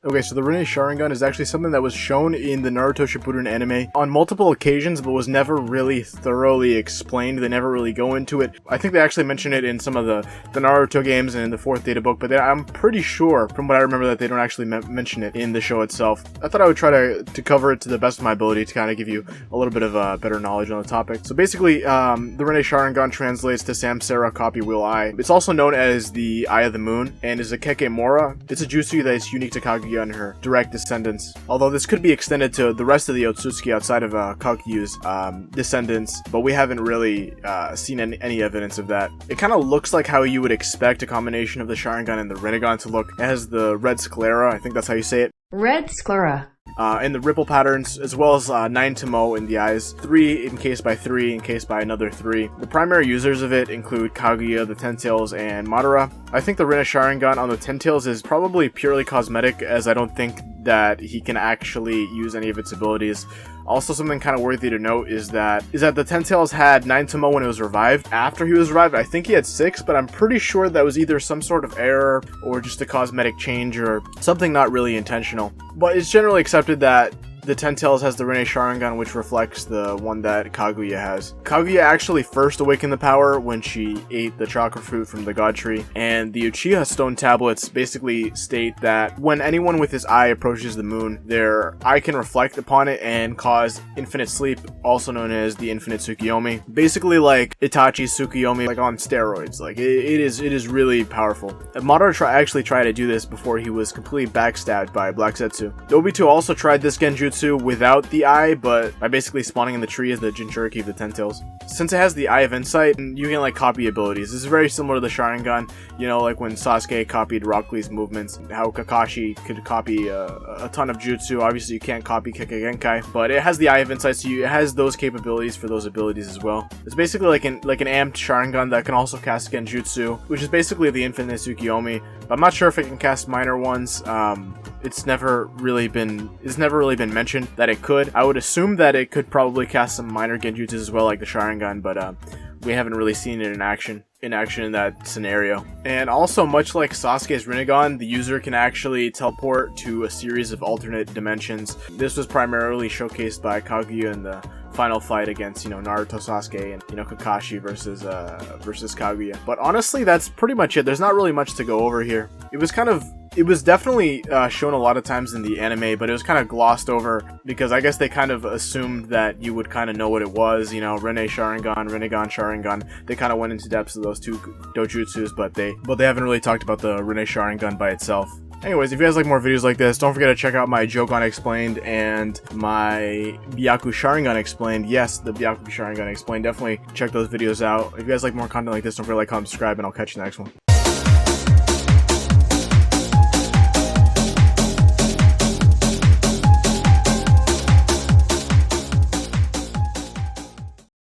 Okay, so the Rinnesharingan is actually something that was shown in the Naruto Shippuden anime on multiple occasions, but was never really thoroughly explained. They never really go into it. I think they actually mention it in some of the Naruto games and in the 4th data book, but I'm pretty sure, from what I remember, that they don't actually mention it in the show itself. I thought I would try to cover it to the best of my ability to kind of give you a little bit of better knowledge on the topic. So basically, the Rinnesharingan translates to Samsara Copy Wheel Eye. It's also known as the Eye of the Moon, and is a Kekemora. It's a jutsu that is unique to Kaguya and her direct descendants. Although this could be extended to the rest of the Otsutsuki outside of Kaguya's descendants, but we haven't really seen any evidence of that. It kind of looks like how you would expect a combination of the Sharingan and the Rinnegan to look. It has the red sclera, I think that's how you say it. Red sclera. And the ripple patterns, as well as 9 tomo in the eyes, 3 encased by 3, encased by another 3. The primary users of it include Kaguya, the Ten Tails, and Madara. I think the Rinnesharingan on the Ten Tails is probably purely cosmetic, as I don't think that he can actually use any of its abilities. Also, something kind of worthy to note is that the Ten Tails had 9 tomo when it was revived. After he was revived, I think he had 6, but I'm pretty sure that was either some sort of error or just a cosmetic change or something not really intentional. But it's generally accepted that the Ten Tails has the Rinnesharingan, which reflects the one that Kaguya has. Kaguya actually first awakened the power when she ate the chakra fruit from the god tree, and the Uchiha stone tablets basically state that when anyone with his eye approaches the moon, their eye can reflect upon it and cause infinite sleep, also known as the infinite Tsukiyomi. Basically like Itachi's Tsukiyomi, like on steroids. Like it is really powerful. Madara actually tried to do this before he was completely backstabbed by Black Zetsu. Obito also tried this genjutsu without the eye, but by basically spawning in the tree as the Jinchuriki of the Ten Tails. Since it has the Eye of Insight, you can like copy abilities. This is very similar to the Sharingan, you know, like when Sasuke copied Rock Lee's movements, how Kakashi could copy a ton of jutsu. Obviously you can't copy Kekkei, but it has the Eye of Insight, so it has those capabilities for those abilities as well. It's basically like an amped Sharingan that can also cast Genjutsu, which is basically the infinite Tsukiyomi, but I'm not sure if it can cast minor ones. It's never really been mentioned that it could. I would assume that it could probably cast some minor genjutsus as well, like the Sharingan, but we haven't really seen it in action in that scenario. And also, much like Sasuke's Rinnegan, the user can actually teleport to a series of alternate dimensions. This was primarily showcased by Kaguya in the final fight against, Naruto, Sasuke, and, Kakashi versus Kaguya. But honestly, that's pretty much it. There's not really much to go over here. It was definitely shown a lot of times in the anime, but it was kind of glossed over because I guess they kind of assumed that you would kind of know what it was, Rinnesharingan, Rinnegan, Sharingan. They kind of went into depths of those two dojutsus, but they haven't really talked about the Rinnesharingan by itself. Anyways, if you guys like more videos like this, don't forget to check out my Jogan Explained and my Byaku Sharingan Explained. Yes, the Byaku Sharingan Explained. Definitely check those videos out. If you guys like more content like this, don't forget to like, comment, subscribe, and I'll catch you in the next one.